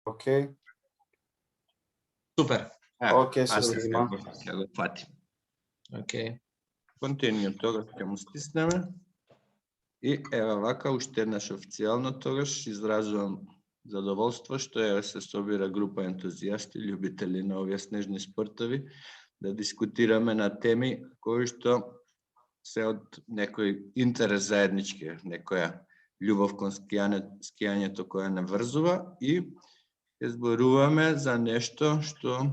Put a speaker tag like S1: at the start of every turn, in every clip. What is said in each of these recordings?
S1: Окей.
S2: Супер.
S1: Окей, се
S2: Аз
S1: снима.
S2: ќе го фатим. Окей. Континуум тогаш ќе му стиснеме. И ева вака, уште еднаш официјално тогаш изразувам задоволство што се собира група ентузијасти, љубители на овие снежни спортови, да дискутираме на теми кои што се од некој интерес заеднички, некоја љубов кон скијањето која не врзува и ќе зборуваме за нешто што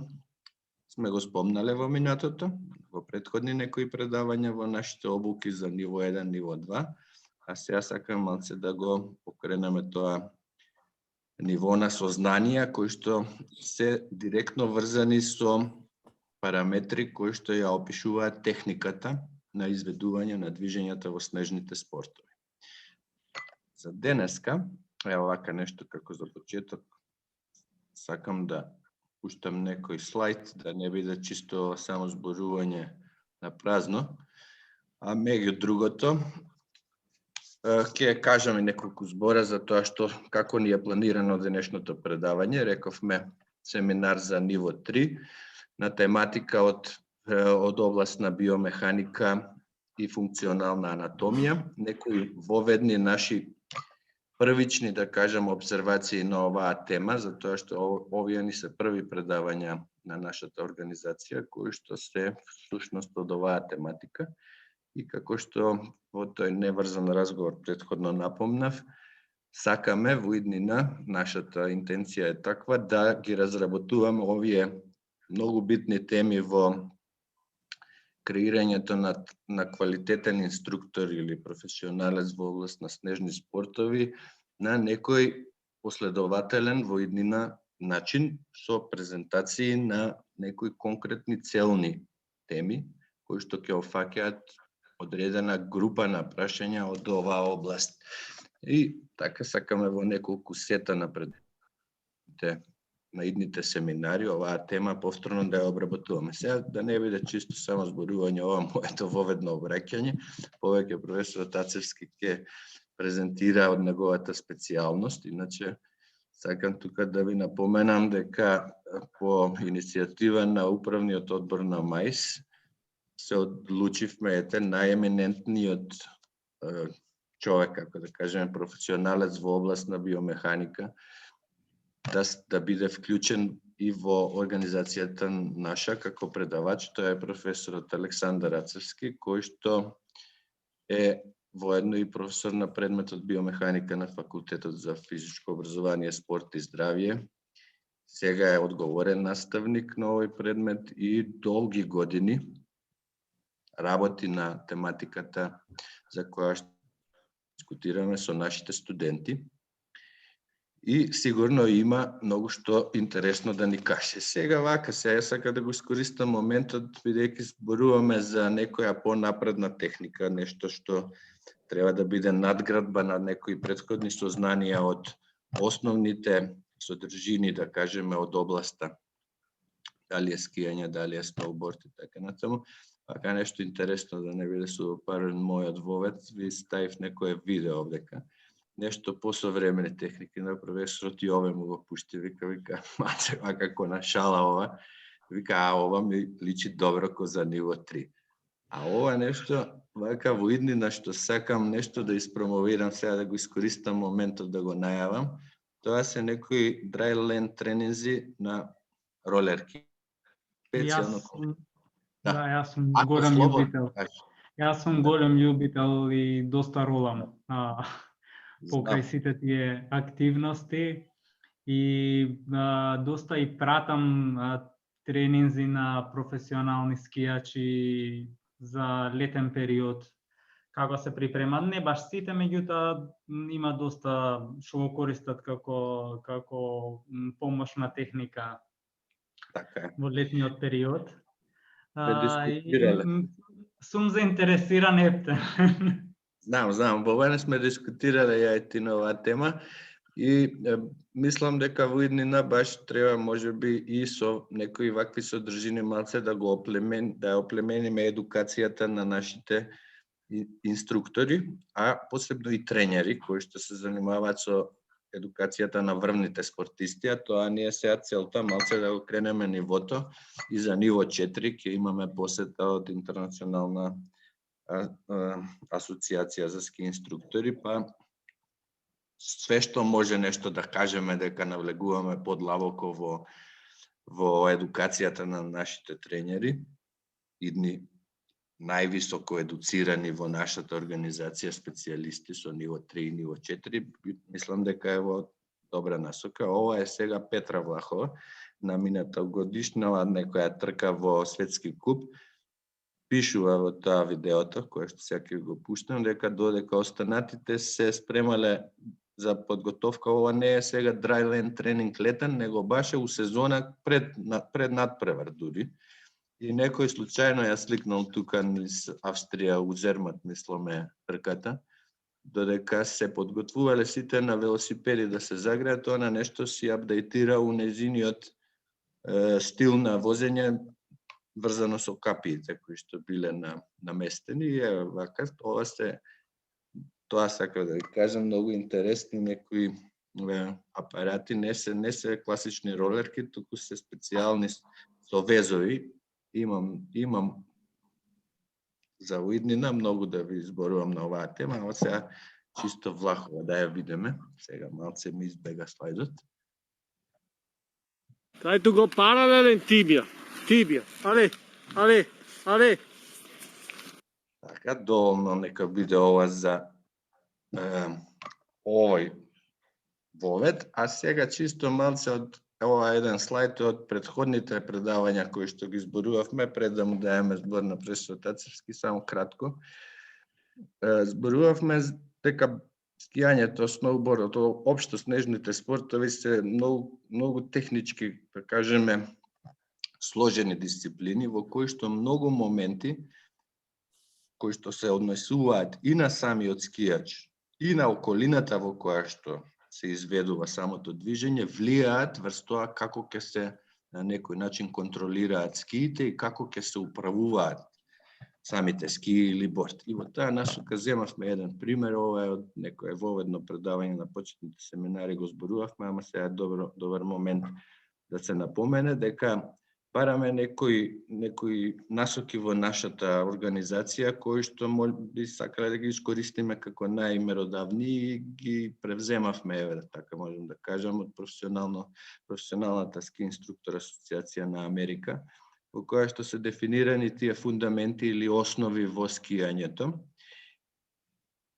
S2: сме го спомнале во минатото, во претходни некои предавања во нашите обуки за ниво 1, ниво 2, а сега сакам малце да го покренеме тоа ниво на сознанија кои што се директно врзани со параметри кои што ја опишуваат техниката на изведување на движењата во снежните спортови. За денеска, ево вака нешто како за почеток, сакам да пуштам некој слайд, да не биде чисто само зборување на празно, а меѓу другото, ќе кажам и неколку збора за тоа што како ни е планирано денешното предавање. Рековме семинар за ниво 3 на тематика од област на биомеханика и функционална анатомија, некои воведни наши првични, да кажам, обсервации на оваа тема, затоа што овие ни се први предавања на нашата организација, кои што се всушност од оваа тематика. И како што во тој неврзан разговор претходно напомнав, сакаме во иднина, нашата интенција е таква, да ги разработуваме овие многу битни теми во креирањето на квалитетен инструктор или професионалец во област на снежни спортови на некој последователен во иднина начин со презентации на некои конкретни целни теми кои што ќе офаќаат одредена група на прашања од оваа област. И така сакаме во неколку сета на идните семинари оваа тема повторно да ја обработуваме. Сега да не биде чисто само зборување ова моето воведно обраќање, повеќе професор Тацевски ќе презентира од неговата специјалност, иначе сакам тука да ви напоменам дека по иницијатива на управниот одбор на МАИС се одлучивме најеминентниот човек, како да кажеме, професионалец во област на биомеханика, да биде вклучен и во организацијата наша како предавач. Тоа е професорот Александар Ацевски, кој што е воедно и професор на предметот биомеханика на Факултетот за физичко образование, спорт и здравје. Сега е одговорен наставник на овој предмет и долги години работи на тематиката за која што дискутираме со нашите студенти. И сигурно има многу што интересно да ни каже. Сега вака, сега сака да го искористам моментот, бидејќи зборуваме за некоја понапредна техника, нешто што треба да биде надградба на некои претходни сознанија од основните содржини, да кажеме, од областа. Дали е скијање, дали е сноуборд и така натаму. Вака нешто интересно, да не биде супарен мојот вовед, ви ставив некој видео овдека. Нешто посовремени техники на професорот Јове му го пушти, вика, маце, вака на шала ова, вика, ова ми личи добро ко за ниво 3. А ова нешто, вака во иднина што сакам нешто да испромовирам, сега да го искористам моментот да го најавам, тоа се некои драјлен тренинзи на ролерки.
S3: Јас сум голем љубител. Јас сум голем љубител и доста ролам покрај сите тие активности и доста и пратам тренинзи на професионални скијачи за летен период, како се припремат. Не баш сите, меѓутоа има доста што го користат како помошна техника во летниот период. Сум заинтересиран ептен.
S2: Знам, во мене сме дискутирале ја и ти на оваа тема и мислам дека во иднина баш треба можеби и со некои вакви содржини малце да го оплемениме едукацијата на нашите инструктори, а посебно и тренери кои што се занимаваат со едукацијата на врвните спортисти, а тоа ни е сега целта, малце да го кренеме нивото и за ниво 4 ќе имаме посета од Интернационална асоциација за ски инструктори, па све што може нешто да кажеме дека навлегуваме подлабоко во едукацијата на нашите тренери, идни највисоко едуцирани во нашата организација специјалисти со ниво 3 и ниво 4, мислам дека е во добра насока. Ова е сега Петра Влахова, на мината годишнава некоја трка во светски куп, пишува во тоа видеото, кое што сега ќе го пуштам, дека додека останатите се спремале за подготовка, ова не е сега драйлен тренинг летен, него баш е у сезона пред надпревар дури. И некој случајно ја сликнал тука низ Австрија, у Зермат, мисламе, трката, додека се подготвувале сите на велосипеди да се загреат, тоа на нешто си апдейтира у незиниот стил на возење, врзано со капиите кои што биле наместени. И вака, тоа сакам да ви кажам, многу интересни некои апарати, не се класични ролерки, туку се специјални со везови. Имам за уиднина многу да ви изборувам на оваа тема, ама сега чисто Влахова да ја видиме. Сега малце ми избега слайдот.
S1: Try to go parallel and tibia. Ale.
S2: Така, доволно нека биде ова за овој вовед, а сега чисто малце од ова еден слайд од предходните предавања кои што ги зборувавме, пред да му даеме збор на професор Тацевски, само кратко. Зборувавме дека скијањето, сноубордот, општо снежните спортови се многу технички, да кажеме, сложени дисциплини во кои што многу моменти кои што се однесуваат и на самиот скијач и на околината во која што се изведува самото движење, влијаат врз тоа како ќе се на некој начин контролираат скиите и како ќе се управуваат самите скии или борд. И во таа насока земавме еден пример, ова е од некое воведно предавање на почетните семинари, го зборувавме, ама сега е добар момент да се напомене дека бараме некои насоки во нашата организација кои што би сакале да ги искористиме како најмеродавни и ги превземавме, така можем да кажам, од професионалната ски инструктор асоциација на Америка, во која што се дефинирани тие фундаменти или основи во скијањето.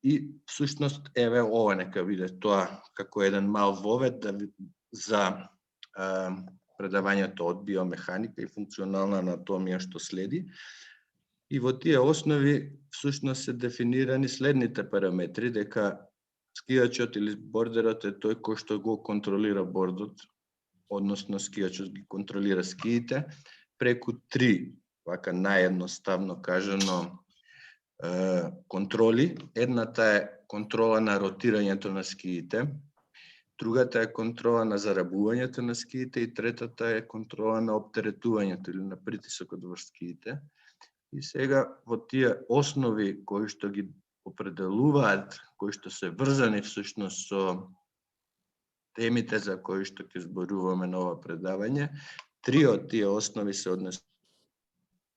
S2: И всушност еве ова нека биде тоа како еден мал вовед за предавањето од биомеханика и функционална анатомија што следи. И во тие основи всушност се дефинирани следните параметри, дека скијачот или бордерот е тој кој што го контролира бордот, односно скијачот ги контролира скиите преку 3, вака наједноставно кажано, контроли. Едната е контрола на ротирањето на скиите, другата е контрола на зарабувањето на скиите и третата е контрола на оптеретувањето или на притисокот врз скиите. И сега во тие основи кои што ги определуваат, кои што се врзани всушност со темите за кои што ќе зборуваме на ова предавање, 3 од тие основи се однесуваат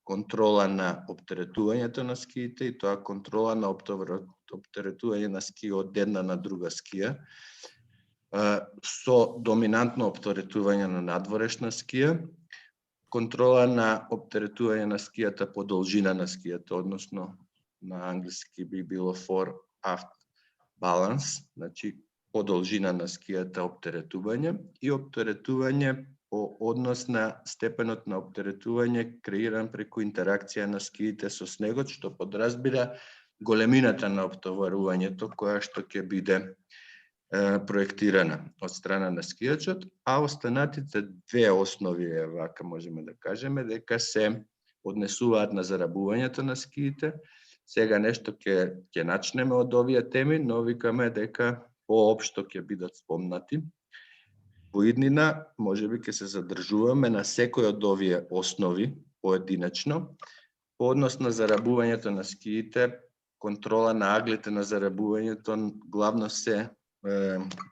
S2: контрола на оптеретувањето на скиите и тоа контрола на оптеретување на ски од една на друга скија, со доминантно оптеретување на надворешна скија, контрола на оптеретување на скијата по должина на скијата, односно на англиски би било fore aft balance, значи по должина на скијата оптеретување и оптеретување по однос на степенот на оптеретување креиран преку интеракција на скиите со снегот, што подразбира големината на оптоварувањето која што ќе биде проектирана од страна на скијачот, а останатите две основи, вака можеме да кажеме, дека се однесуваат на зарабувањето на скиите. Сега нешто ќе начнеме од овие теми, но викаме дека поопшто ќе бидат спомнати. Во иднина, можеби ќе се задржуваме на секој од овие основи поединечно, по однос на зарабувањето на скиите, контрола на аглите на зарабувањето главно се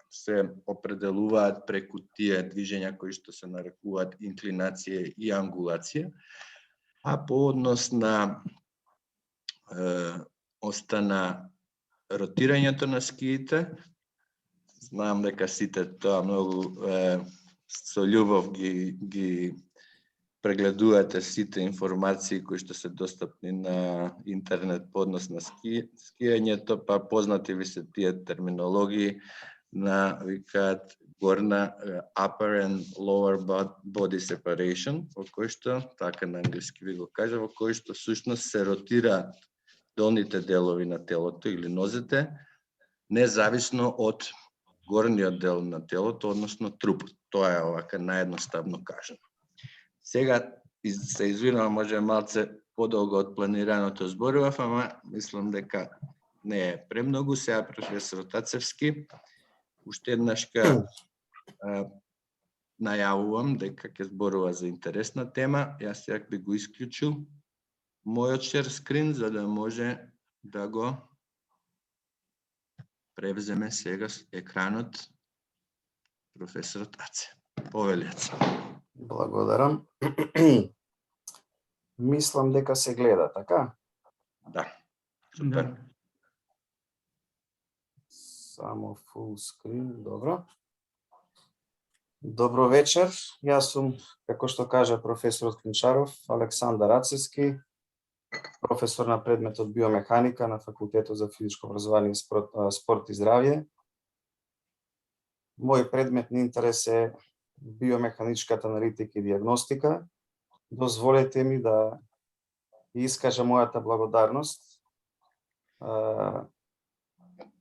S2: се определуваат преку тие движења кои што се нарекуваат инклинација и ангулација, а по однос на остана ротирањето на скиите, знам дека сите тоа многу со љубов ги прегледувате сите информации кои што се достапни на интернет по однос на скијањето, па познати ви се тие терминологии на викаат горна upper and lower body separation, во кој што, така на англиски ви го кажа, во кој што сушност се ротираат долните делови на телото или нозете, независно од горниот дел на телото, односно трупот. Тоа е овака наедноставно кажано. Сега се извинувам, може малце подолго од планираното зборував, ама мислам дека не е премногу. Сега професор Тацевски, уште еднаш најавувам дека ќе зборува за интересна тема. Јас сега би го исклучил мојот шер скрин, за да може да го превземе сега екранот професорот Аце. Повелете.
S4: Благодарам. Мислам дека се гледа, така?
S2: Да. Супер.
S4: Само full screen, добро. Добро вечер. Јас сум, како што кажа професорот Клинчаров, Александар Ацевски, професор на предметот биомеханика на Факултетот за физичко образование, спорт и здравје. Мој предмет на интерес е биомеханичката аналитика и диагностика. Дозволете ми да искажам мојата благодарност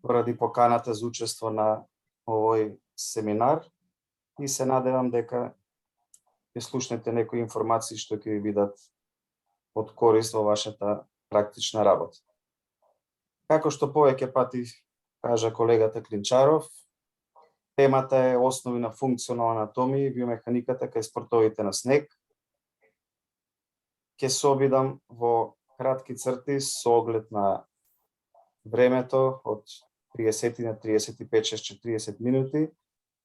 S4: поради поканата за учество на овој семинар и се надевам дека ќе слушнете некои информации што ќе ви бидат од корист во вашата практична работа. Како што повеќе пати кажа колегата Клинчаров, темата е основи на функционална анатомија и биомеханиката кај спортовите на снег. Ќе се обидам во кратки црти со оглед на времето од 30 на 35-40 минути,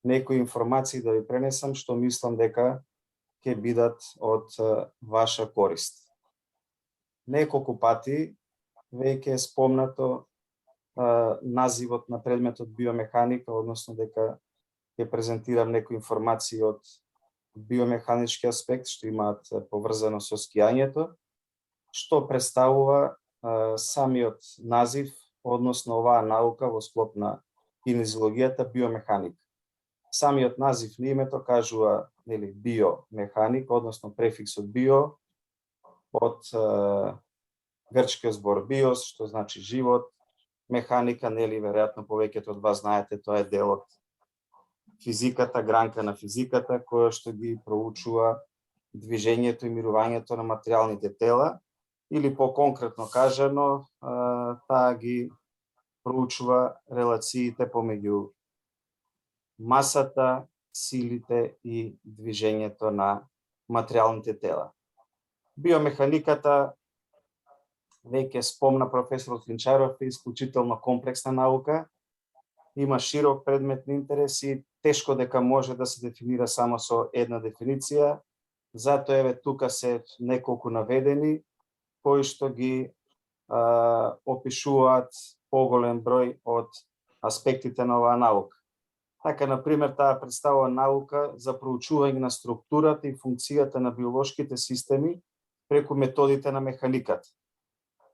S4: некои информации да ви пренесам што мислам дека ќе бидат од ваша корист. Неколку пати веќе е спомнато називот на предметот биомеханика, односно дека ќе презентирам некои информации од биомеханички аспект што имаат поврзано со скијањето, што представува самиот назив, односно оваа наука во склоп на кинезиологијата биомеханика. Самиот назив на името кажува, нели, биомеханик, односно префиксот био од грчкиот збор биос, што значи живот, механика, нели, веројатно повеќето од вас знаете, тоа е дел од физиката, гранка на физиката, која што ги проучува движењето и мирувањето на материјалните тела, или по-конкретно кажано, таа ги проучува релациите помеѓу масата, силите и движењето на материјалните тела. Биомеханиката, веќе спомна професорот Клинчаров, е исклучително комплексна наука, има широк предмет на интерес и тешко дека може да се дефинира само со една дефиниција, затоа еве тука се неколку наведени, кои што ги опишуваат поголем број од аспектите на оваа наука. Така, например, таа представува наука за проучување на структурата и функцијата на биолошките системи преку методите на механиката.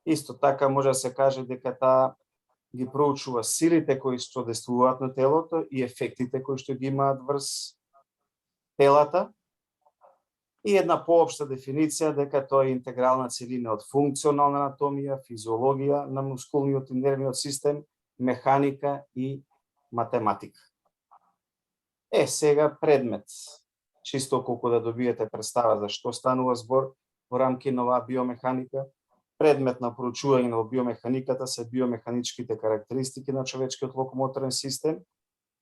S4: Исто така може да се каже дека таа ги проучува силите кои што действуваат на телото и ефектите кои што ги имаат врз телата. И една поопшта дефиниција дека тоа е интегрална целина од функционална анатомија, физиологија на мускулниот и нервниот систем, механика и математика. Сега предмет, чисто колку да добиете представа за што станува збор во рамки на оваа биомеханика. Предмет на проучување во биомеханиката се биомеханичките карактеристики на човечкиот локомоторен систем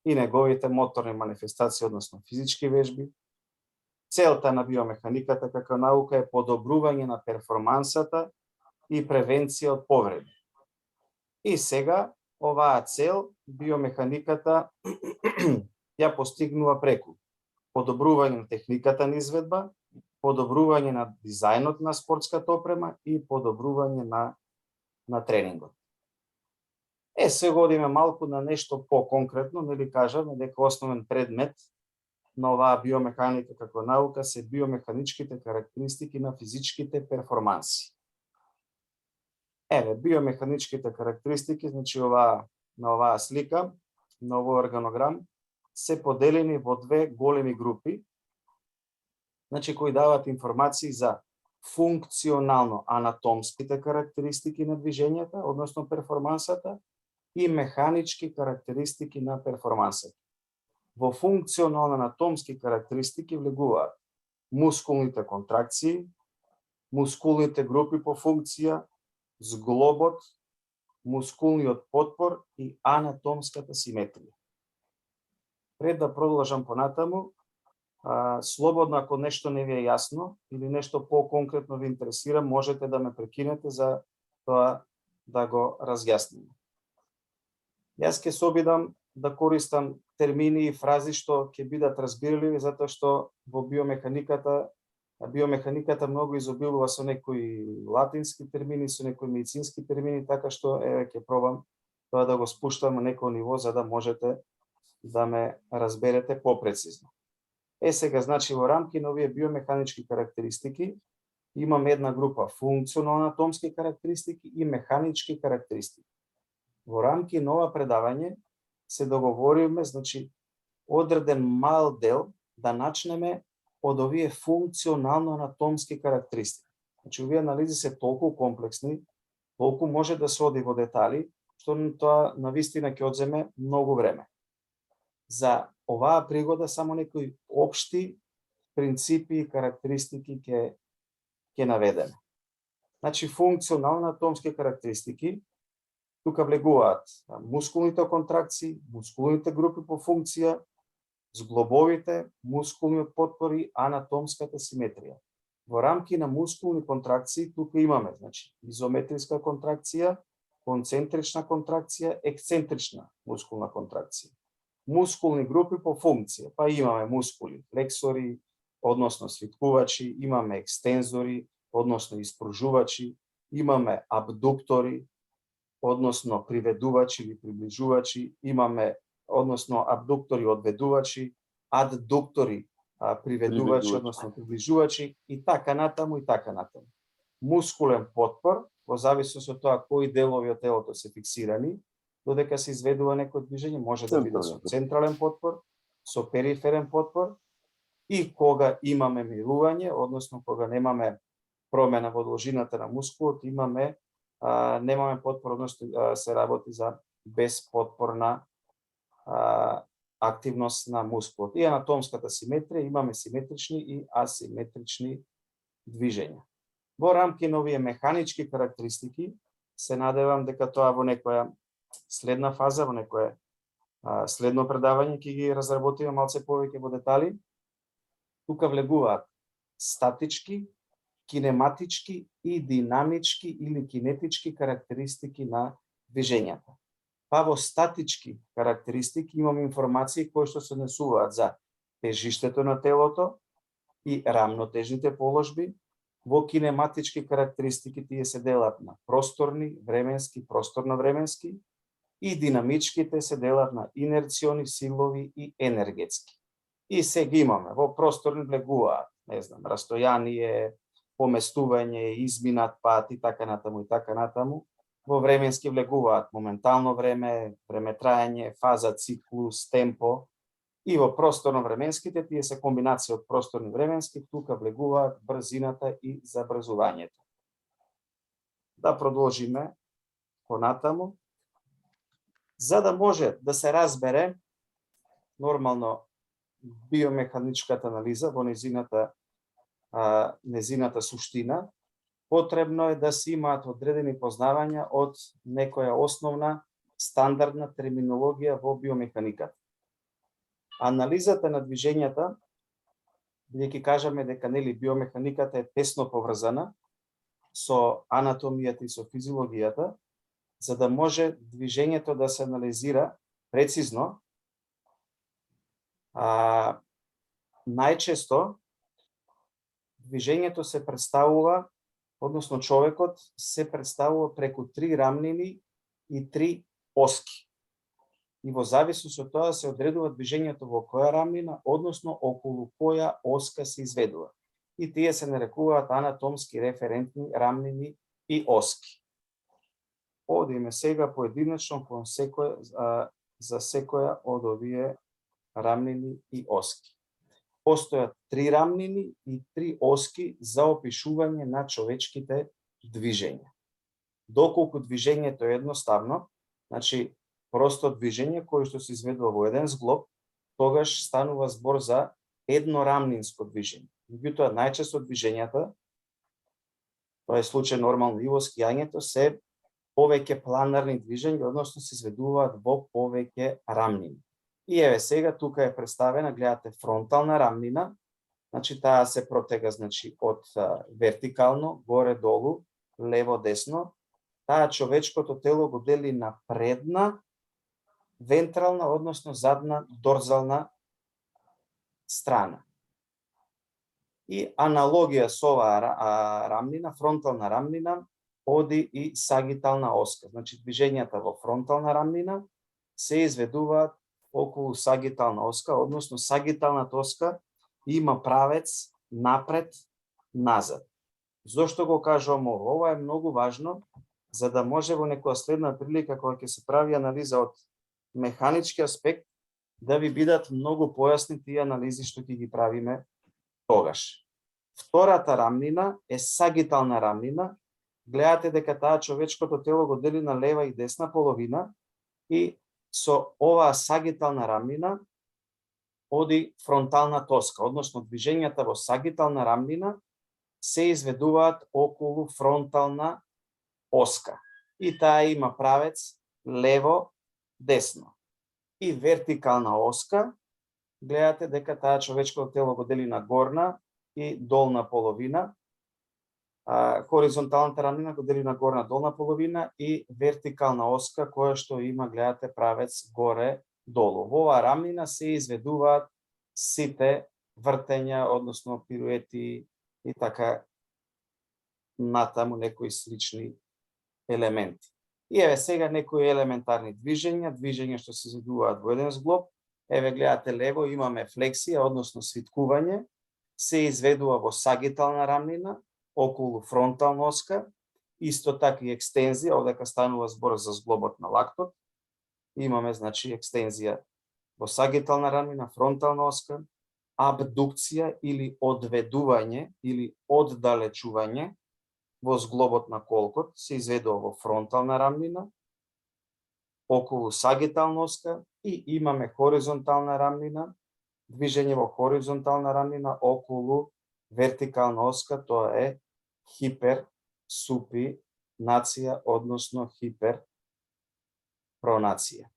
S4: и неговите моторни манифестации, односно физички вежби. Целта на биомеханиката како наука е подобрување на перформансата и превенција од повреди. И сега оваа цел биомеханиката ја постигнува преку подобрување на техниката на изведба, подобрување на дизајнот на спортската опрема и подобрување на тренингот. Се годиме малку на нешто по-конкретно, нели кажаме дека основен предмет на оваа биомеханика како наука се биомеханичките карактеристики на физичките перформанси. Биомеханичките карактеристики, значи на оваа слика, на овој органограм, се поделени во две големи групи, значи кои дават информации за функционално анатомските карактеристики на движењата, односно перформансата, и механички карактеристики на перформансата. Во функционално анатомски карактеристики влегуваат мускулните контракции, мускулните групи по функција, зглобот, мускулниот потпор и анатомската симетрија. Пред да продолжам понатаму, слободно ако нешто не ви е јасно или нешто по-конкретно ви интересира, можете да ме прекинете за тоа да го разјасниме. Јас ќе се обидам да користам термини и фрази што ќе бидат разбирливи, затоа што во биомеханиката многу изобилува со некои латински термини, со некои медицински термини, така што ќе пробам тоа да го спуштам на некој ниво за да можете да ме разберете попрецизно. Сега, значи, во рамки на овие биомеханички карактеристики имаме една група функционално-анатомски карактеристики и механички карактеристики. Во рамки на ова предавање се договориме, значи, одреден мал дел да начнеме од овие функционално-анатомски карактеристики. Значи, овие анализи се толку комплексни, толку може да се оди во детали, што тоа навистина ќе одземе многу време. За оваа пригода само некои општи принципи и карактеристики ќе наведеме. Значи, функционално-анатомски карактеристики тука влегуваат мускулните контракции, мускулните групи по функција, зглобовите, мускулниот потпор и анатомската симетрија. Во рамки на мускулни контракции тука имаме, значи, изометриска контракција, концентрична контракција, ексцентрична мускулна контракција. Мускулни групи по функција, па имаме мускули флексори, односно свиткувачи, имаме екстензори, односно испружувачи, имаме абдуктори, односно приведувачи или приближувачи, имаме, односно абдуктори одведувачи, аддуктори приведувачи, односно приближувачи и така натаму и така натаму. Мускулен потпор, во зависност од тоа кои делови од телото се фиксирани, додека се изведува некој движење, може да биде со централен потпор, со периферен потпор и кога имаме мирување, односно кога немаме промена во должината на мускулот, немаме потпор, односно се работи за безпотпорна активност на мускулот. И анатомската симетрија, имаме симетрични и асиметрични движења. Во рамки на овие механички карактеристики се надевам дека тоа во некоја следна фаза, во некое следно предавање ќе ги разработиме малце повеќе во детали. Тука влегуваат статички, кинематички и динамички или кинетички карактеристики на движењата. Па во статички карактеристики имаме информации кои што се однесуваат за тежиштето на телото и рамнотежните положби. Во кинематички карактеристики тие се делат на просторни, временски, просторно-временски и динамичките се делат на инерциони, силови и енергетски. И сега имаме во просторни влегуваат, растојание, поместување, изминат пат и така натаму и така натаму. Во временски влегуваат моментално време, време трајање, фаза, циклус, темпо. И во просторно-временските тие се комбинација од просторни и временски, тука влегуваат брзината и забрзувањето. Да продолжиме понатаму. За да може да се разбере нормално биомеханичката анализа во незината суштина, потребно е да се имаат одредени познавања од некоја основна стандардна терминологија во биомеханиката. Анализата на движењата, бидејќи кажаме дека биомеханиката е тесно поврзана со анатомијата и со физиологијата, за да може движењето да се анализира прецизно, најчесто движењето се представува, односно човекот се представува преку 3 рамнини и 3 оски. И во зависност од тоа се одредува движењето во која рамнина, односно околу која оска се изведува. И тие се нарекуваат анатомски референтни рамнини и оски. Одиме сега поединечно кон за секоја од овие рамнини и оски. Постојат 3 рамнини и 3 оски за опишување на човечките движења. Доколку движењето е едноставно, значи просто движење кое што се изведува во еден зглоб, тогаш станува збор за еднорамнинско движење. Меѓутоа, најчесто движењата, тоа е случај нормално и во скијањето, се повеќе планарни движења, односно се изведуваат во повеќе рамнини. И еве сега тука е представена, гледате, фронтална рамнина, значи таа се протега од вертикално, горе-долу, лево-десно. Таа човечкото тело го дели на предна, вентрална, односно задна, дорзална страна. И аналогија со оваа рамнина, фронтална рамнина, оди и сагитална оска. Значи, движењата во фронтална рамнина се изведуваат околу сагитална оска, односно сагиталната оска има правец напред-назад. Зошто го кажувам ово? Ова е многу важно, за да може во некоја следна прилика, кога ќе се прави анализа од механички аспект, да ви бидат многу појасни тие анализи што ќе ги правиме тогаш. Втората рамнина е сагитална рамнина. Гледате дека таа човечкото тело го дели на лева и десна половина и со оваа сагитална рамнина оди фронтална тоска, односно движењата во сагитална рамнина се изведуваат околу фронтална оска. И таа има правец лево-десно. И вертикална оска, гледате дека таа човечкото тело го дели на горна и долна половина. Хоризонталната рамнина го дели на горна долна половина и вертикална оска која што има, гледате, правец горе-долу. Во оваа рамнина се изведуваат сите вртења, односно пируети и така натаму некои слични елементи. И еве сега некои елементарни движења што се изведуваат во еден зглоб. Еве гледате лево, имаме флексија, односно свиткување, се изведува во сагитална рамнина, околу фронтална оска, исто така и екстензија, овдека станува збор за зглобот на лактот. Имаме, значи, екстензија во сагитална рамнина, фронтална оска, абдукција или одведување или оддалечување во зглобот на колкот се изведува во фронтална рамнина, околу сагитална оска, и имаме хоризонтална рамнина, движење во хоризонтална рамнина околу вертикална оска, тоа е хиперсупинација, односно хиперпронација.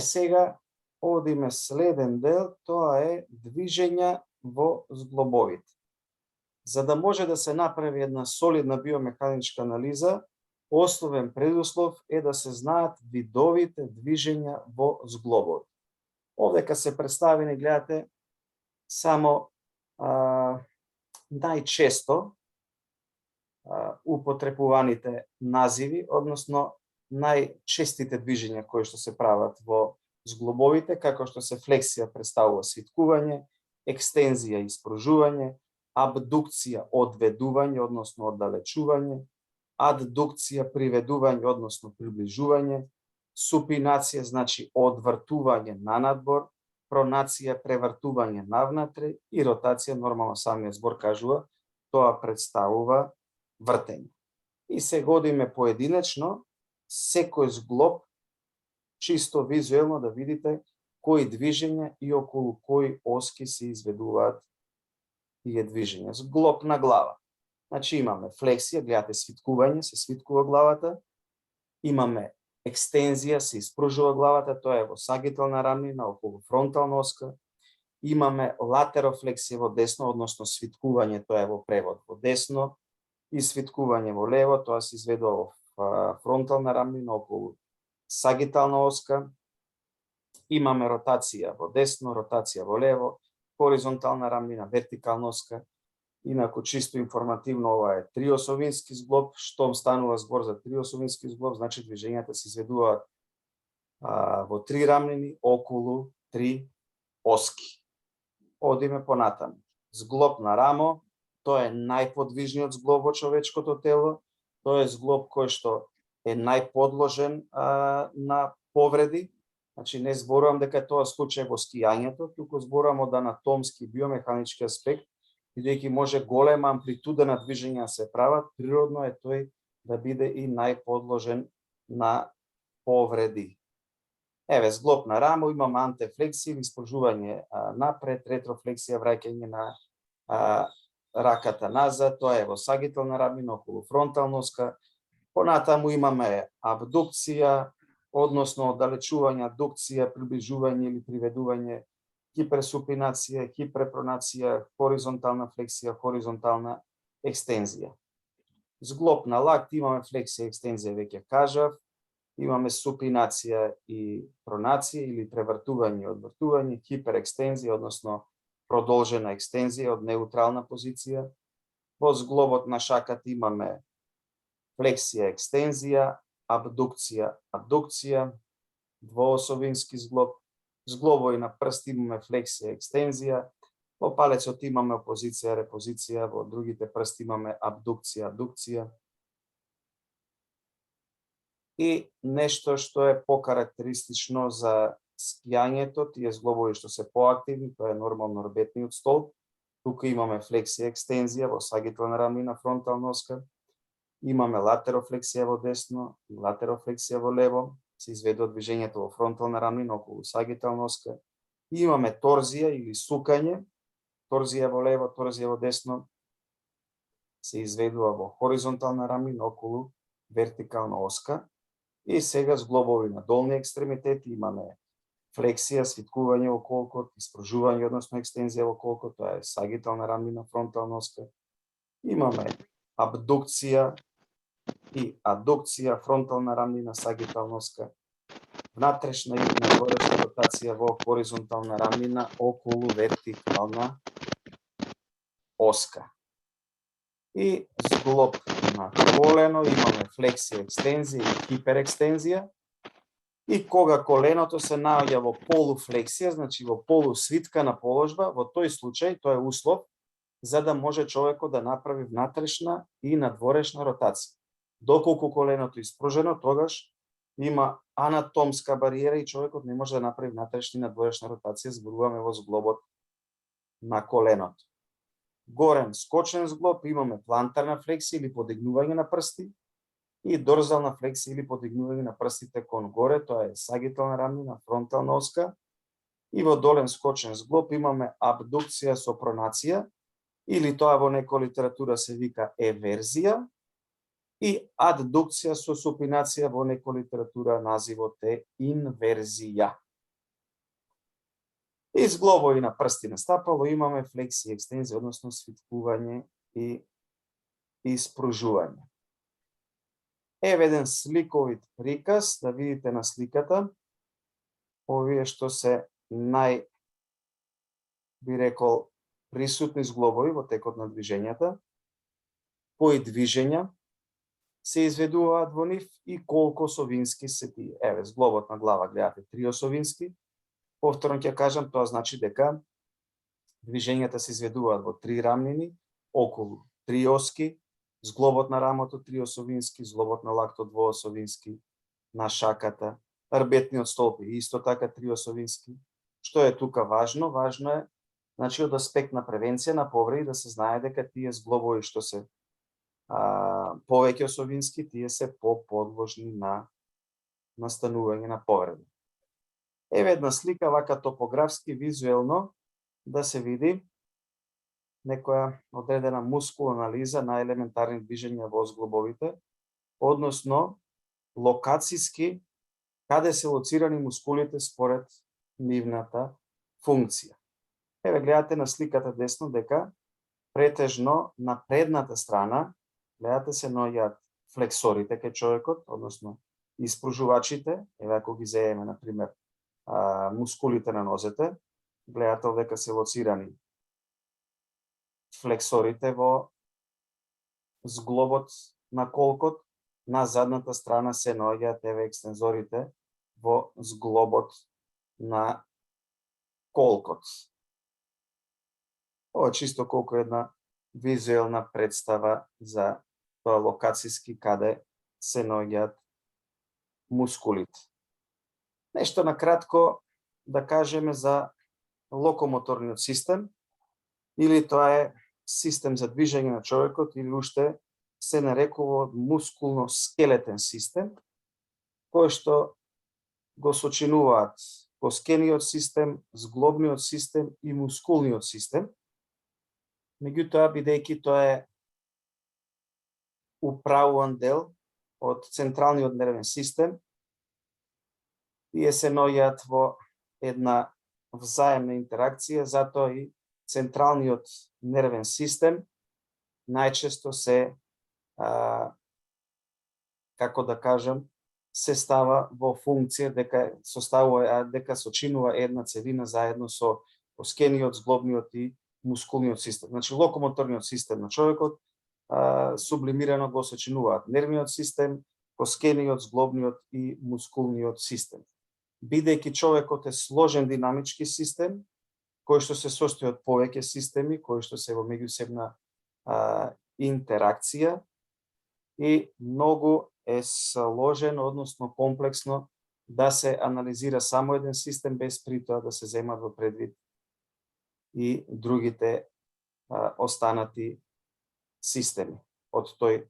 S4: Сега одиме следен дел, тоа е движења во зглобовите. За да може да се направи една солидна биомеханичка анализа, основен предуслов е да се знаат видовите движења во зглобови. Овдека се представени, гледате, само најчесто употребуваните називи, односно најчестите движења кои што се прават во зглобовите, како што се флексија представува свиткување, екстензија испружување, абдукција одведување, односно оддалечување, аддукција приведување, односно приближување, супинација значи одвртување на надбор, пронација превртување навнатре и ротација, нормално самиот збор кажува, тоа представува вртење. И се годиме поединечно секој зглоб, чисто визуелно да видите кои движења и околу кои оски се изведуваат тие движења. Зглоб на глава. Значи имаме флексија, гледате свиткување, се свиткува главата, имаме екстензија, се испружува главата, тоа е во сагитална рамнина околу фронтална оска. Имаме латерофлексија во десно, односно свиткување, тоа е во превод во десно. и свиткување во лево, тоа се изведува во фронтална рамнина околу сагитална оска. Имаме ротација во десно, ротација во лево, хоризонтална рамнина, вертикална оска. Инаку чисто информативно ова е триосовински зглоб. Штом станува збор за триосовински зглоб, значи движењата се изведуваат во три рамнини околу три оски. Одиме понатаму. Зглоб на рамо, тоа е најподвижниот зглоб во човечкото тело. Тоа е зглоб кој што е најподложен на повреди. Значи не зборувам дека тоа случај во скијањето, туку зборувам од анатомски биомеханички аспект, бидејќи може голема амплитуда на движења се прават, природно е тој да биде и најподложен на повреди. Еве, зглоб на рамо, имам антефлексија или спружување напред, ретрофлексија, враќање на раката назад, тоа е во сагитална рамнина околу фронтална оска. Понатаму имаме абдукција, односно оддалечување, адукција, приближување или приведување, хиперсупинација, хиперпронација, хоризонтална флексија, хоризонтална екстензија. Зглоб на лакт, имаме флексија, екстензија, веќе кажав. Имаме супинација и пронација или превртување и одвртување, хиперекстензија, односно продолжена екстензија од неутрална позиција. Во зглобот на шаката имаме флексија, екстензија, абдукција, адукција, двоосовински зглоб. Зглобови на прст имаме флексија, екстензија. Во палецот имаме опозиција, репозиција, во другите прсти имаме абдукција, адукција. И нешто што е покарактеристично за скијањето, тие зглобови што се поактивни, тоа е нормално рбетниот столб. Тука имаме флексија, екстензија во сагитална рамнина, фронтална оска. Имаме латерофлексија во десно и латерофлексија во лево, се изведува движењето во фронтална рамнина околу сагитална оска. И имаме торзија или сукање, торзија во лево, торзија во десно, се изведува во хоризонтална рамнина околу вертикална оска. И сега зглобови на долни екстремитети имаме флексија, свиткување во колкот, испружување, односно екстензија во колкот, тоа е сагитална рамнина, фронтална оска. Имаме абдукција и адукција, фронтална рамнина, сагитална оска. Внатрешна и надворешна ротација во хоризонтална рамнина околу вертикална оска. И зглоб на колено имаме флексија, екстензија и хиперекстензија. И кога коленото се наоѓа во полуфлексија, значи во полусвиткана на положба, во тој случај тоа е услов за да може човекот да направи внатрешна и надворешна ротација. Доколку коленото е испружено, тогаш има анатомска бариера и човекот не може да направи внатрешна и надворешна ротација, зборуваме во зглобот на коленото. Горен скочен зглоб имаме плантарна флексија или подигнување на прсти и дорзална флексија или подигнување на прстите кон горе, тоа е сагитална рамнина, фронтална оска. И во долен скочен зглоб имаме абдукција со пронација, или тоа во некоја литература се вика еверзија, и аддукција со супинација, во некоја литература називот е инверзија. И зглобови на прсти на стапало имаме флексија, екстензија, односно свиткување и испружување. Еве еден сликовит приказ, да видите на сликата, овие што се би рекол, присутни зглобови во текот на движењата, кои движења се изведуваат во нив и колку осовински се тие. Еве, зглобот на глава, гледате, триосовински. Повторно ќе кажам, тоа значи дека движењата се изведуваат во три рамнини, околу три оски, зглобот на рамото триосовински, зглобот на лактот двоосовински, на шаката, рбетниот столб исто така триосовински. Што е тука важно? Важно е, значи, од аспект на превенција на повреди да се знае дека тие зглобови што се повеќе осовински, тие се поподложни на настанување на повреди. Еве една слика, вака топографски, визуелно, да се види некоја одредена мускулна анализа на елементарни движења во зглобовите, односно локациски, каде се лоцирани мускулите според нивната функција. Еве гледате на сликата десно дека претежно на предната страна гледате се наоѓаат флексорите кај човекот, односно испружувачите, еве ако ги земеме на пример мускулите на нозете, гледате дека се лоцирани флексорите во зглобот на колкот, на задната страна се наоѓаат еве екстензорите во зглобот на колкот. Ова чисто колку една визуелна представа за тоа локацијски каде се наоѓаат мускулите. Нешто на кратко да кажеме за локомоторниот систем, или тоа е систем за движење на човекот, или уште се нарекува мускулно-скелетен систем, кој што го сочинуваат коскениот систем, зглобниот систем и мускулниот систем. Меѓутоа, бидејќи тоа е управуван дел од централниот нервен систем, тие се наоѓаат во една взаемна интеракција, затоа и централниот нервен систем најчесто се, како да кажам, се става во функција дека сочинува една целина заедно со коскениот, зглобниот и мускулниот систем. Значи, локомоторниот систем на човекот сублимирано го сочинуваат нервниот систем, коскениот, зглобниот и мускулниот систем. Бидејќи човекот е сложен динамички систем, кој што се состои од повеќе системи, кои што се во меѓусебна интеракција и многу е сложен, односно комплексно, да се анализира само еден систем без при тоа да се земат во предвид и другите останати системи од тој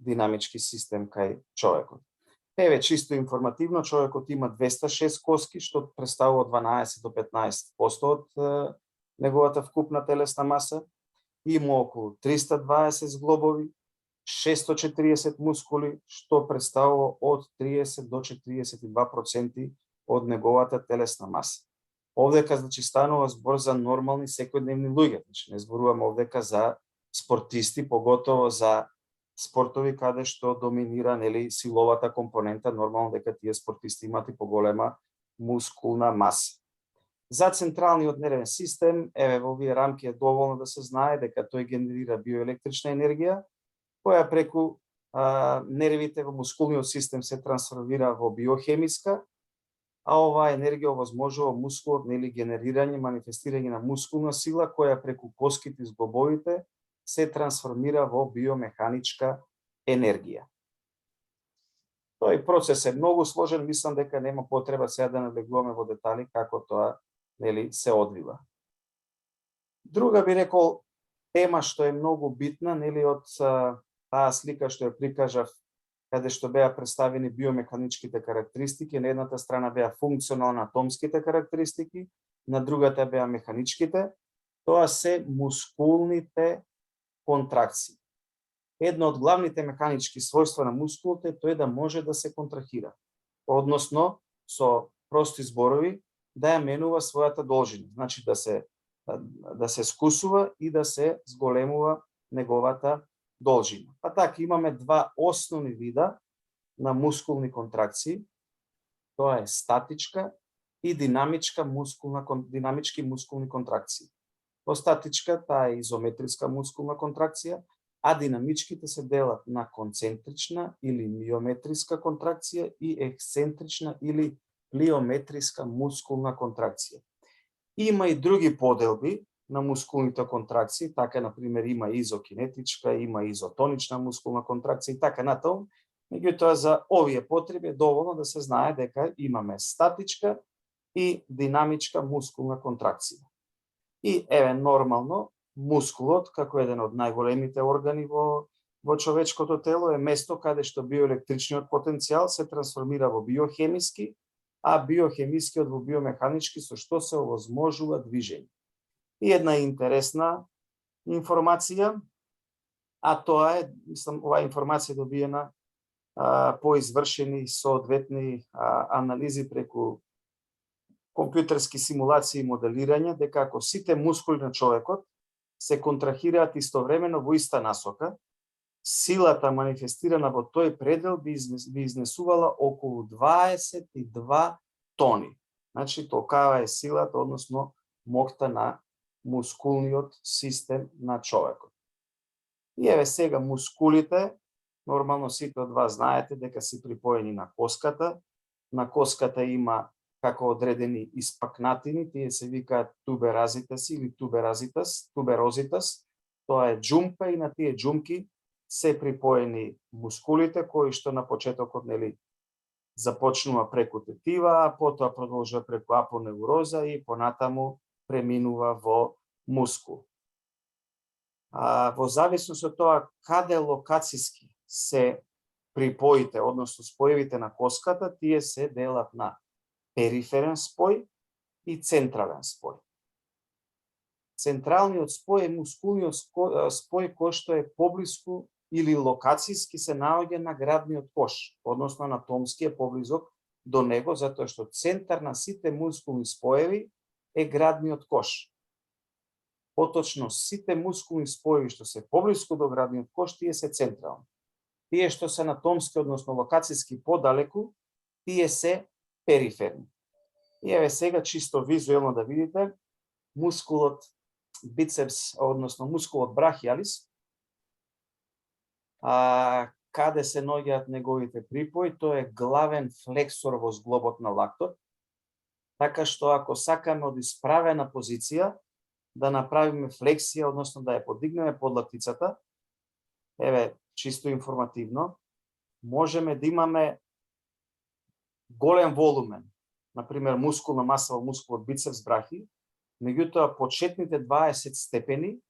S4: динамички систем кај човекот. Еве, чисто информативно, човекот има 206 коски, што представува 12 до 15% од неговата вкупна телесна маса, има околу 320 зглобови, 640 мускули, што представува од 30 до 42% од неговата телесна маса. Овдека, значи, станува збор за нормални секојдневни луѓе, значи не зборуваме овдека за спортисти, поготово за спортови каде што доминира, нели, силовата компонента, нормално дека тие спортисти имаат и поголема мускулна маса. За централниот нервен систем, еве во овие рамки е доволно да се знае дека тој генерира биоелектрична енергија, која преку нервите во мускулниот систем се трансформира во биохемиска, а оваа енергија овозможува мускулот, нели, генерирање, манифестирање на мускулна сила, која преку коските и зглобовите се трансформира во биомеханичка енергија. Тој процес е многу сложен, мислам дека нема потреба сега да навлегуваме во детали како тоа, нели, се одвива. Друга би рекол тема што е многу битна, нели, од таа слика што ја прикажав, каде што беа представени биомеханичките карактеристики, на едната страна беа функционално-атомските карактеристики, на другата беа механичките, тоа се мускулните контракции. Едно од главните механички својства на мускулот е тој да може да се контрахира, односно, со прости зборови, да ја менува својата должина, значи да се скусува и да се зголемува неговата должина. Па така имаме два основни вида на мускулни контракции. Тоа е статичка и динамички мускулни контракции. Во статичка таа е изометриска мускулна контракција, а динамичките се делат на концентрична или миометриска контракција и ексцентрична или плиометриска мускулна контракција. Има и други поделби на мускулните контракции, така например има изокинетичка, има изотонична мускулна контракција и така натаму. Меѓутоа за овие потреби е доволно да се знае дека имаме статичка и динамичка мускулна контракција. И еве нормално мускулот како еден од најголемите органи во човечкото тело е место каде што биоелектричниот потенцијал се трансформира во биохемиски, а биохемискиот во биомеханички, со што се овозможува движење. И една интересна информација, а тоа е, мислам, оваа информација добиена по извршени соодветни анализи преку компјутерски симулации и моделирање, дека ако сите мускули на човекот се контрахираат истовремено во иста насока, силата манифестирана во тој предел би изнесувала околу 22 тони. Значи, толкава е силата, односно моќта на мускулниот систем на човекот. И еве сега мускулите, нормално сите од вас знаете дека се припоени на коската. На коската има како одредени испакнатини, тие се викаат туберазитас или туберозитас. Тоа е џумка и на тие џумки се припоени мускулите кои што на почетокот започнува преку тетива, а потоа продолжува преку апоневроза и понатаму преминува во мускул. Во зависност од тоа каде локацијски се припоите, односно споевите на коската, тие се делат на периферен спој и централен спој. Централниот спој е мускулниот спој кој што е поблиску или локацијски се наоѓа на градниот кош, односно анатомски е поблизок до него, затоа што центар на сите мускулни споеви е градниот кош. Поточно, сите мускулни споеви што се поблиску до градниот кош, тие се централни. Тие што се анатомски, односно локацијски подалеку, тие се периферни. И еве сега чисто визуелно да видите, мускулот бицепс, односно мускулот брахиалис, каде се наоѓаат неговите припои, тоа е главен флексор во зглобот на лактот, така што ако сакаме од исправена позиција да направиме флексија, односно да ја подигнеме подлактицата, еве, чисто информативно, можеме да имаме голем волумен, например мускулна маса во мускулот бицепс брахи, меѓутоа почетните 20 степени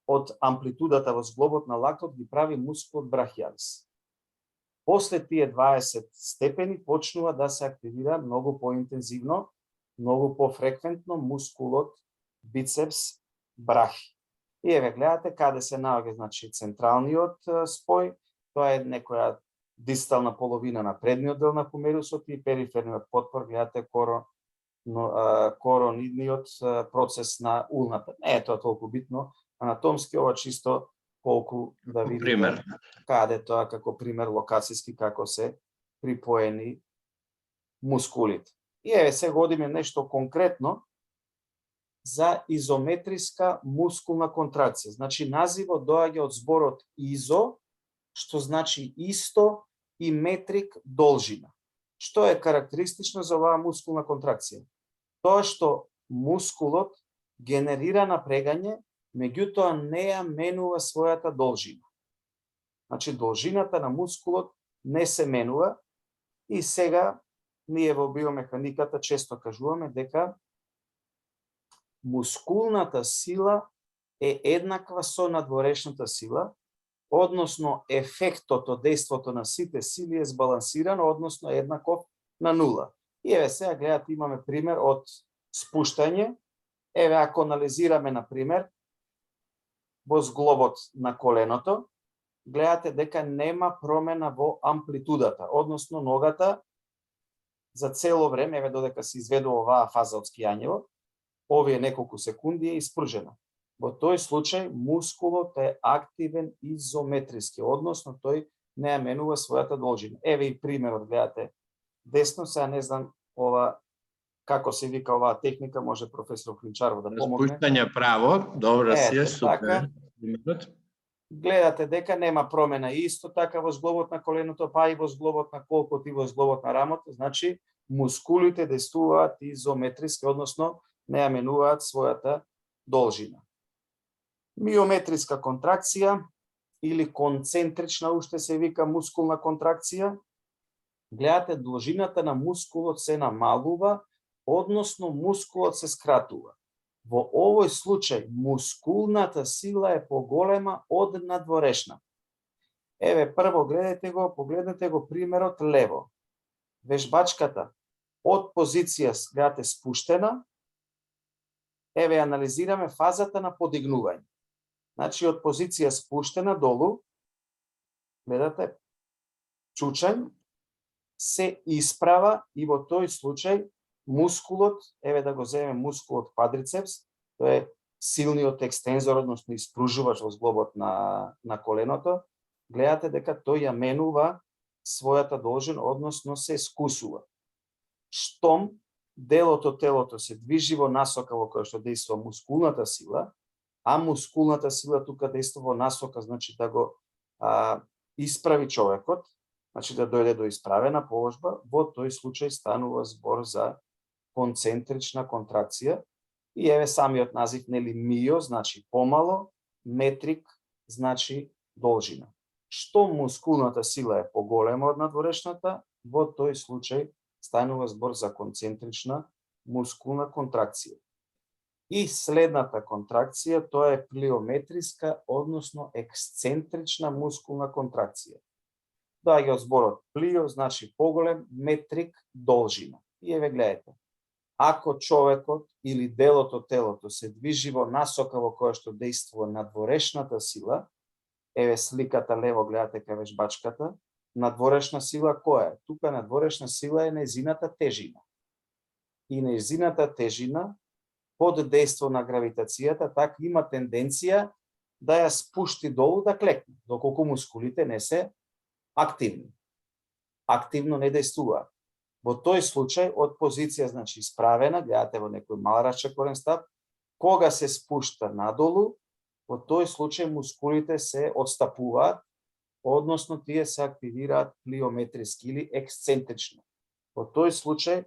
S4: од амплитудата во зглобот на лактот ги прави мускулот брахиалис. После тие 20 степени почнува да се активира многу поинтензивно, многу пофреквентно мускулот бицепс брахи. И еве гледате каде се наоѓа, значи централниот спој, тоа е некоја дистална половина на предниот дел на хумерусот и периферниот потпор, гледате коронидниот процес на улната. Не е тоа толку битно, анатомски ова чисто колку да видите
S2: пример.
S4: Каде тоа како пример локацијски како се припоени мускулите. И еве сега одиме нешто конкретно за изометриска мускулна контракција. Значи називот доаѓа од зборот изо, што значи исто, и метрик должина. Што е карактеристично за оваа мускулна контракција? Тоа што мускулот генерира напрегање, меѓутоа не ја менува својата должина. Значи должината на мускулот не се менува и сега ние во биомеханиката често кажуваме дека мускулната сила е еднаква со надворешната сила, односно ефектот од дејството на сите сили е збалансирано, односно еднаков на нула. И еве сега гледате, имаме пример од спуштање. Еве ако анализираме на пример во зглобот на коленото, гледате дека нема промена во амплитудата, односно ногата за цело време, еве додека се изведува оваа фаза од скијањево, овие неколку секунди е испружена. Во тој случај мускулот е активен изометриски, односно тој не ја менува својата должина. Еве и примерот, гледате десно, сега не знам ова како се вика оваа техника, може професор Клинчаров да помогне.
S2: Спуштање право, добро си е, супер.
S4: Гледате дека нема промена исто така во зглобот на коленото, па и во зглобот на колкот и во зглобот на рамото, значи мускулите действуваат изометриски, односно не ја менуваат својата должина. Миометриска контракција или концентрична уште се вика мускулна контракција. Гледате, должината на мускулот се намалува, односно мускулот се скратува. Во овој случај мускулната сила е поголема од надворешна. Еве прво погледнете го примерот лево. Вежбачката од позиција гледате спуштена. Еве анализираме фазата на подигнување. Значи од позиција спуштена долу, гледате, чучањ се исправа и во тој случај мускулот, еве да го земеме мускулот квадрицепс, тоа е силниот екстензор, односно испружувач во зглобот на коленото, гледате дека тој ја менува својата должина, односно се скусува. Штом делот од телото се движи во насока во која што действува мускулната сила, а мускулната сила тука действува во насока, значи да го исправи човекот, значи да дојде до исправена положба, во тој случај станува збор за концентрична контракција. И еве самиот назив, нели, мио значи помало, метрик значи должина. Што мускулната сила е поголема од надворешната, во тој случај станува збор за концентрична мускулна контракција. И следната контракција, тоа е плиометриска, односно ексцентрична мускулна контракција. Доаѓа од зборот плио, значи поголем, метрик, должина. И еве гледате, ако човекот или делот од телото се движи во насока во која што действува надворешната сила, еве сликата лево гледате кај вежбачката, надворешна сила која е? Тука надворешна сила е нејзината тежина. И нејзината тежина под дејство на гравитацијата така има тенденција да ја спушти долу да клекне, доколку мускулите не се активни. Активно не дејствуваат. Во тој случај, од позиција, значи, исправена, гледате во некој мал расчекорен стап, кога се спушта надолу, во тој случај мускулите се отстапуваат, односно тие се активираат плиометриски или ексцентрично. Во тој случај,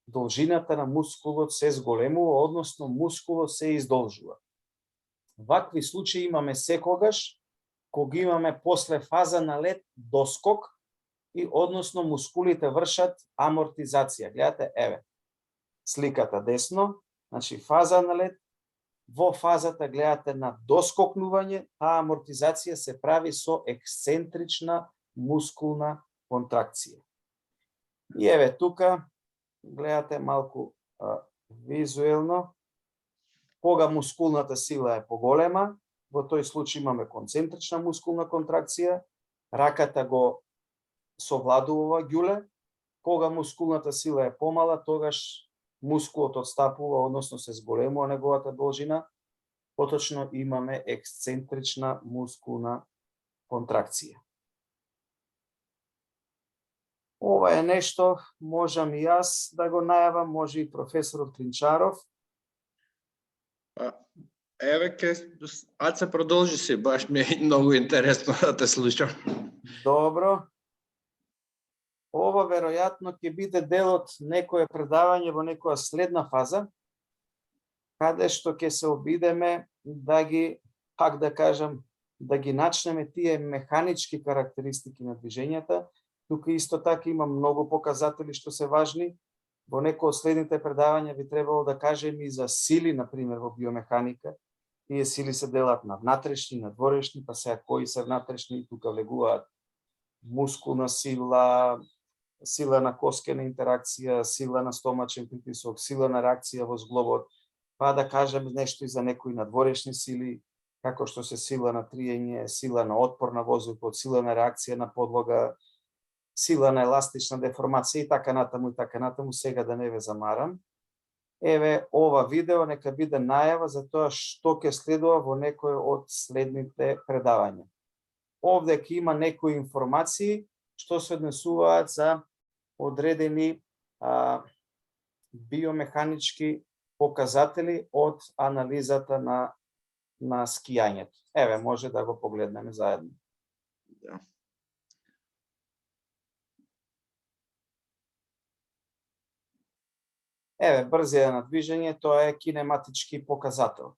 S4: должината на мускулот се зголемува, односно мускулот се издолжува. Вакви случаи имаме секогаш, кога имаме после фаза на лед доскок, и односно мускулите вршат амортизација. Гледате, еве, сликата десно, значи фаза на лед, во фазата гледате на доскокнување, а амортизација се прави со ексцентрична мускулна контракција. И еве тука, гледате малку визуелно, кога мускулната сила е поголема, во тој случај имаме концентрична мускулна контракција, раката го совладува ѓуле, кога мускулната сила е помала, тогаш мускулот отстапува, односно се зголемува неговата должина, поточно имаме ексцентрична мускулна контракција. Ова е нешто, можам и јас да го најавам, може и професорот Клинчаров.
S2: Еве, Аце, продолжи си, баш ми е многу интересно да те слушам.
S4: Добро. Ова веројатно ќе биде дел од некое предавање во некоја следна фаза, каде што ќе се обидеме да ги, пак да кажам, да ги начнеме тие механички карактеристики на движењата. Тука исто така има многу показатели што се важни. Во некој од следните предавања би требало да кажем и за сили, например, во биомеханика. Тие сили се делат на внатрешни, надворешни, па сега кои се внатрешни, тука влегуваат мускулна сила, сила на коскена интеракција, сила на стомачен притисок, сила на реакција во зглобот, па да кажем нешто и за некои надворешни сили, како што се сила на триење, сила на отпор на воздухот, сила на реакција на подлога, сила на еластична деформација и така натаму, сега да не ве замарам. Еве, ова видео нека биде најава за тоа што ќе следува во некој од следните предавања. Овде ќе има некои информации што се однесуваат за одредени биомеханички показатели од анализата на скијањето. Еве, може да го погледнеме заедно.
S2: Да.
S4: Еве, брзина на движење, тоа е кинематички показател.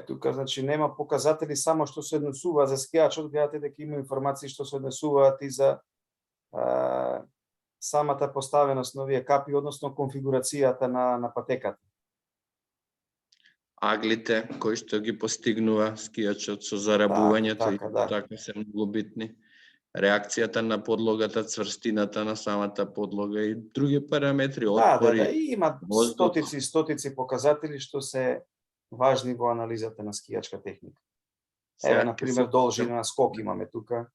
S4: Тука, значи, нема показатели само што се однесуваат за скијачот, гледате дека има информации што се однесуваат и за самата поставеност на овие капи, односно конфигурацијата на патеката.
S2: Аглите кои што ги постигнува скијачот со зарабувањето
S4: така,
S2: се многу битни. Реакцијата на подлогата, цврстината на самата подлога и други параметри, отпори.
S4: И има стотици и стотици показатели што се важни во анализата на скијачка техника. Еве, например, должина на скок имаме тука.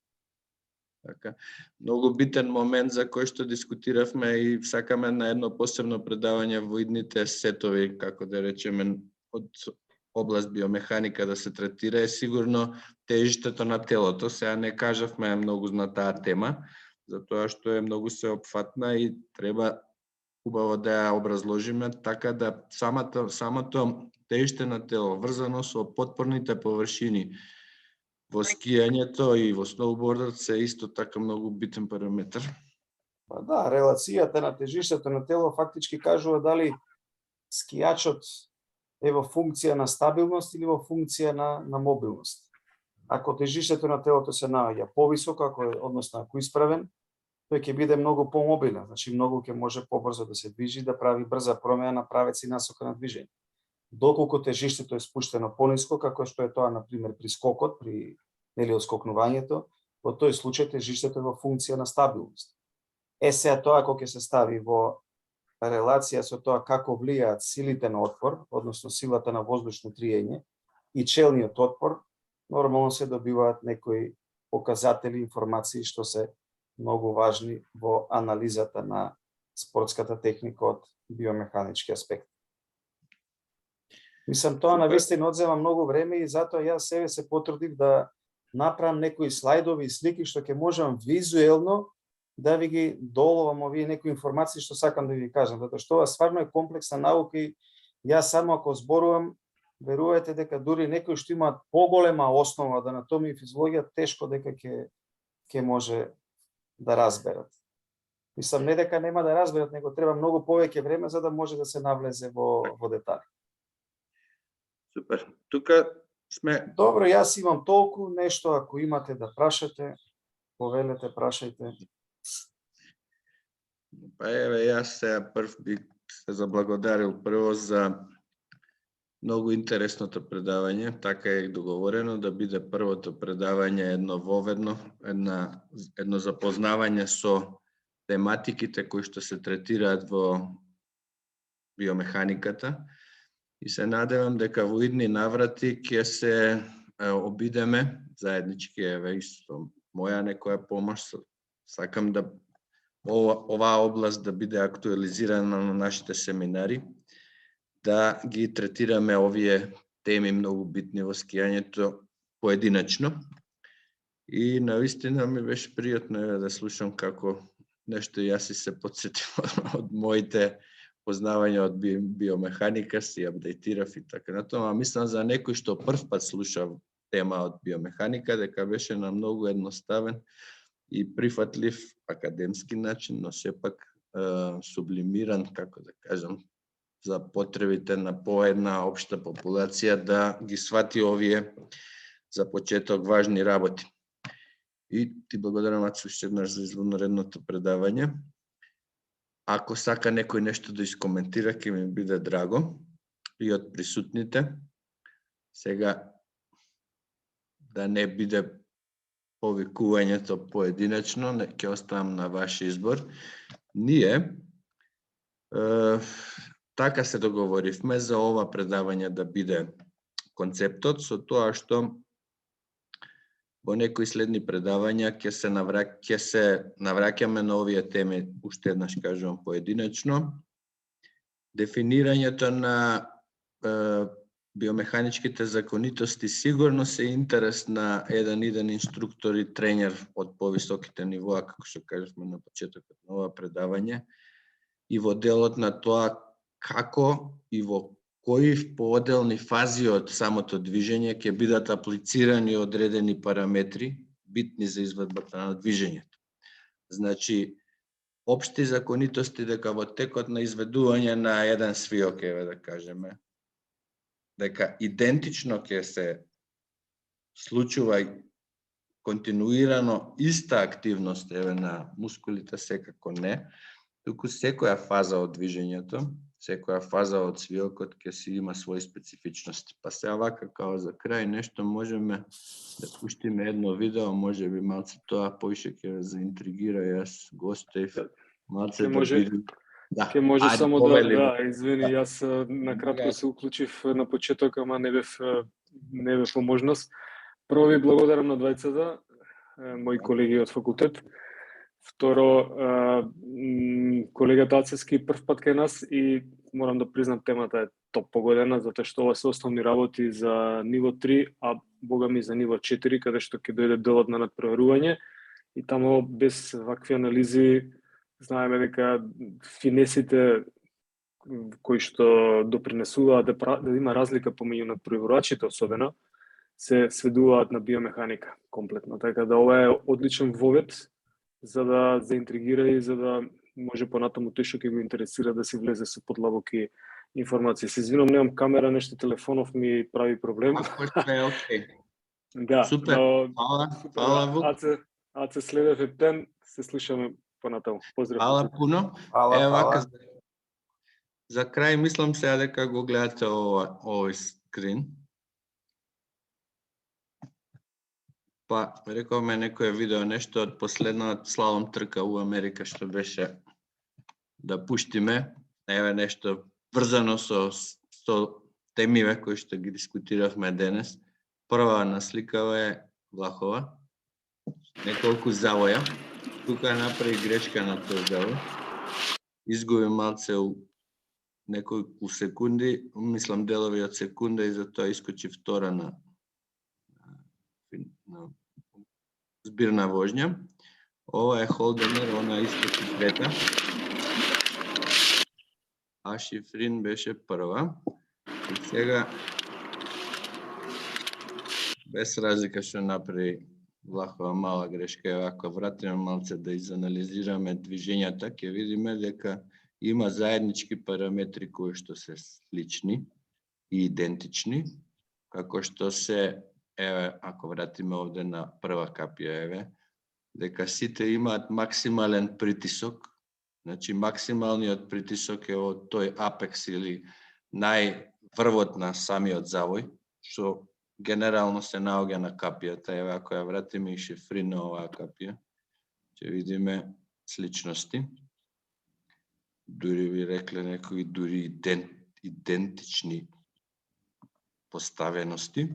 S2: Така. Многу битен момент за кој што дискутиравме и сакаме на едно посебно предавање во идните сетови, како да речеме, од област биомеханика да се третира е сигурно тежиштето на телото. Сега не кажавме многу на таа тема, затоа што е многу сеопфатна и треба убаво да ја образложиме така да самото тежиште на тело врзано со потпорните површини во скијањето и во сноубордот се исто така многу битен параметар.
S4: Релацијата на тежиштето на тело фактички кажува дали скијачот е во функција на стабилност или во функција на мобилност. Ако тежиштето на телото се наоѓа повисоко, односно ако исправен, тој ќе биде многу помобилен, значи многу ќе може побрзо да се движи, да прави брза промена на правец и насока на движење. Доколку тежиштето е спуштено пониско, како што е тоа на пример при скокот, при отскокнувањето, во тој случај тежиштето е во функција на стабилност. Сега тоа кога ќе се стави во релација со тоа како влијаат силите на отпор, односно силата на воздушно триење и челниот отпор, нормално се добиваат некои показатели, информации што се многу важни во анализата на спортската техника од биомеханички аспект. Мислам, тоа навистина одзема многу време и затоа јас себе се потрудив да направам некои слайдови и слики што ќе можам визуелно да ви ги доловам овие некои информации што сакам да ви кажам, затоа што ова стварно е комплексна наука и јас само ако зборувам, верувајте дека дури некои што имаат поголема основа од анатомија и физиологија, тешко дека ќе може да разберат. Мислам, не дека нема да разберат, него треба многу повеќе време за да може да се навлезе во детали.
S2: Супер. Тука сме...
S4: Добро, јас имам толку нешто, ако имате да прашате, повелете, прашајте.
S2: Еве, јас сега прв би се заблагодарил прво за многу интересното предавање, така е договорено да биде првото предавање едно воведно, едно запознавање со тематиките кои што се третираат во биомеханиката и се надевам дека во идни наврати ќе се обидеме заеднички, еве, со моја некоја помош, сакам да оваа област да биде актуализирана на нашите семинари, да ги третираме овие теми многу битни во скијањето поединачно. И навистина ми беше пријатно да слушам како нешто јас и се потсетив од моите познавања од биомеханика, си апдейтирав и така натаму, а мислам за некој што прв пат слуша тема од биомеханика, дека беше на многу едноставен и прифатлив академски начин, но сепак сублимиран, како да кажам, за потребите на поедна општа популација да ги свати овие за почеток важни работи. И ти благодарам, Ацо, уште еднаш за извонредното предавање. Ако сака некој нешто да искоментира, ќе ми биде драго и од присутните. Сега да не биде повикувањето поединачно, ќе оставам на ваш избор. Ние така се договоривме за ова предавање да биде концептот, со тоа што во некои следни предавања ќе се навраќаме на овие теми, уште еднаш кажувам, поединачно. Дефинирањето на биомеханичките законитости сигурно се интерес на еден иден инструктор и тренер од повисоките нивоа, како што кажавме на почетокот на ова предавање, и во делот на тоа како и во кои поотделни фази од самото движење ќе бидат аплицирани одредени параметри битни за изведбата на движењето. Значи, општи законитости дека во текот на изведување на еден свиок, еве да кажеме, дека идентично ќе се случува континуирано иста активност на мускулите, секако не, туку секоја фаза од движењето, секоја фаза од свилкот ќе си има своји специфичности. Па сега вака као за крај нешто можеме да пуштиме едно видео, може би малце тоа поише ќе заинтригира, јас гостев малце да видим.
S1: Ке може само да, извини, јас накратко се уклучив на почеток, ама не бев по можност. Прво ви благодарам на двајцата, мои колеги од факултет. Второ, колегата Ацески прв пат кај нас и морам да признам темата е топ погодена, затоа што ова се основни работи за ниво 3, а бога ми за ниво 4, каде што ќе дојде делот на надпреварување и тамо без вакви анализи знаеме дека финесите кои што допринесуваат да има разлика помеѓу надпреварувачите особено, се сведуваат на биомеханика комплетно. Така да ова е одличен вовед за да заинтригира и за да може понатаму тој што ќе го интересира да си влезе со подлабоки информации. Се извинувам, немам камера, нешто телефонов ми прави проблем. Да,
S2: супер. Фала Вук.
S1: Аце следев ептен, се слушаме понатаму. Поздрав.
S2: Фала пуно. Вака за крај мислам сега дека го гледате овој скрин. Па, рековме некој видео нешто од последната слалом трка у Америка што беше да пуштиме. Еве нешто врзано со темиве кои што ги дискутиравме денес. Прва насликава е Влахова. Неколку завоја. Тука направи грешка на тој завој. Изгуби малце неколку секунди, мислам делови од секунда и затоа искочи втора на збирна воžња. Ова е Холденер, она искочи трета. А Шифрин беше прва. И сега без разлика што направи Влахова мала грешка, ако вратиме малце да изанализираме движењата, ќе видиме дека има заеднички параметри кои што се слични и идентични, како што се, еве, ако вратиме овде на прва капија, еве, дека сите имаат максимален притисок, значи максималниот притисок е од тој апекс или најврвот на самиот завој, што генерално се наоѓа на капијата. Еве, ако ја вратиме и Шифрин на оваа капија, ќе видиме сличности. Дури би рекле некои дури идентични поставености.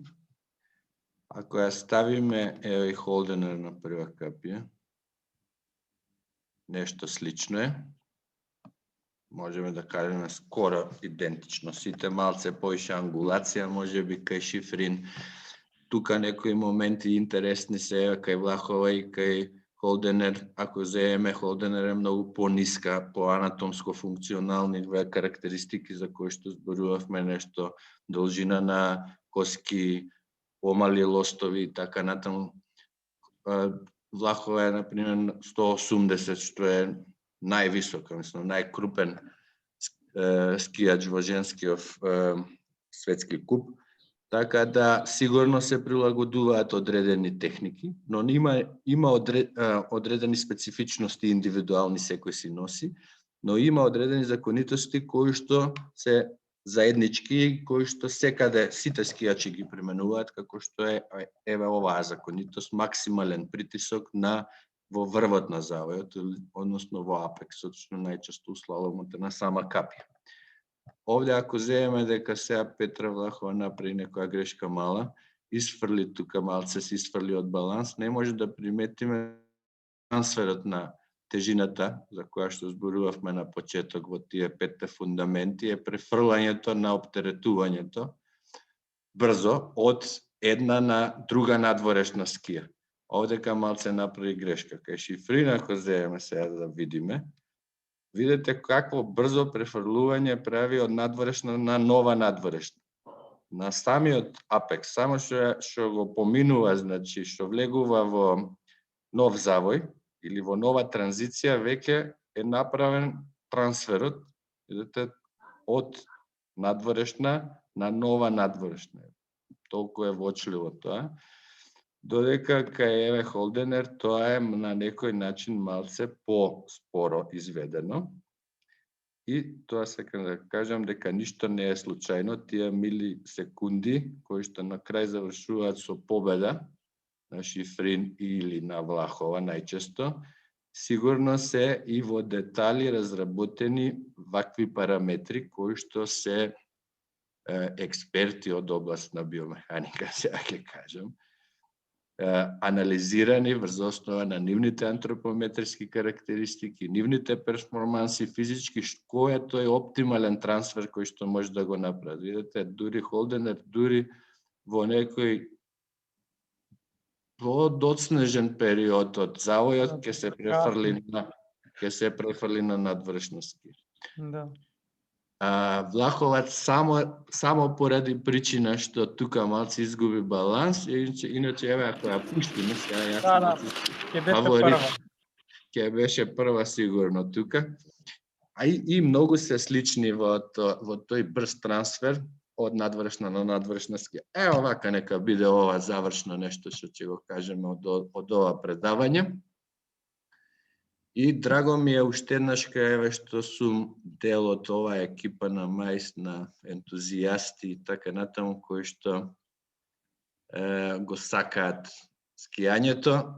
S2: Ако ја ставиме, еве и Холденер на прва капија, нешто слично е. Можеме да кажеме скоро идентично. Сите малце поише ангулација, може би кај Шифрин. Тука некои моменти интересни се кај Влахова и кај Холденер. Ако земеме, Холденер е многу пониска, по анатомско функционални карактеристики за кои што зборувавме, нешто должина на коски, помали лостови и така натаму. Влахова е, например, 180, што е највисока, мислам, најкрупен скијач во женскиот светски куп. Така да сигурно се прилагодуваат одредени техники, но има одредени специфичности индивидуални секој си носи, но има одредени законитости кои што се заеднички, кои што секаде сите скијачи ги применуваат, како што е еве оваа законитост, максимален притисок во врвот на завојот, односно во апексот, што најчесто у слаломот на сама капија. Овде ако земеме дека сега Петра Влахова направи некоја грешка мала, изфрли тука малце, се изфрли од баланс, не може да приметиме трансферот на тежината, за која што зборувавме на почеток во тие 5 фундаменти, е префрлањето на оптеретувањето брзо од една на друга надворешна скија. Овдека малце направи грешка. Кај Шифрин, ако земеме сега да видиме, видите какво брзо префрлување прави од надворешна на нова надворешна. На самиот апекс, само што го поминува, значи што влегува во нов завој или во нова транзиција, веќе е направен трансферот, видите, од надворешна на нова надвршна. Толку е воочливо тоа. Додека кај Еве Холденер тоа е на некој начин малце по-споро изведено. И тоа сакам да кажам дека ништо не е случајно, тие милисекунди кои што на крај завршуваат со победа на Шифрин или на Влахова најчесто, сигурно се и во детали разработени вакви параметри кои што се експерти од област на биомеханика, сега ќе кажам, анализирани врз основа на нивните антропометриски карактеристики, нивните перформанси физички, кој е тој оптимален трансфер кој што може да го направи. Видете, дури Холденер, дури во некој доцнежен период од завојот ќе се префрли на надвршна ски.
S3: Да.
S2: Влаховаc само поради причина што тука малце изгуби баланс, иначе еве ако ја пуштиме сега ќе беше прва сигурно тука. А и многу се слични во тој брз трансфер од надвршна на надвршна ски. Ево вака нека биде ова завршно нешто што ќе го кажеме од ова предавање. И драго ми е уште еднаш кај што сум дел од оваа екипа на МАИС, на ентузијасти и така натаму кои што го сакаат скијањето.